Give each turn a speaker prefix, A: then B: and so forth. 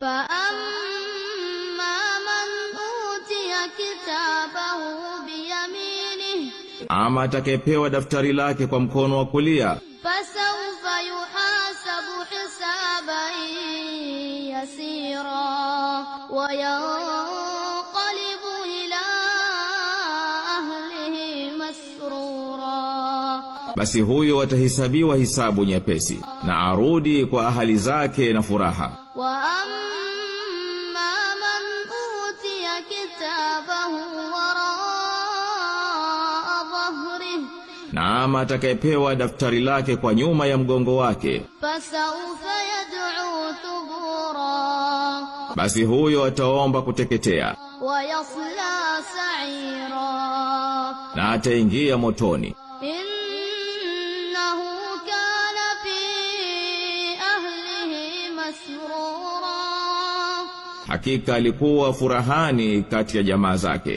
A: فأما من أوتي كتابه بيمينه
B: ama atakayepewa daftari lake kwa mkono wa kulia
A: فسوف يحاسب حسابا يسيرا وينقلب إلى أهله مسرورا
B: basi huyo atahesabiwa hisabu nyepesi na arudi kwa ahali zake na furaha.
A: وأما من أوتي كتابه وراء ظهره
B: na ama atakayepewa daftari lake kwa nyuma ya mgongo wake
A: فسوف يدعو ثبورا
B: basi huyo ataomba kuteketea
A: ويصلى سعيرا
B: na ataingia motoni.
A: إنه كان في أهله مسرورا
B: Hakika alikuwa furahani kati ya jamaa zake.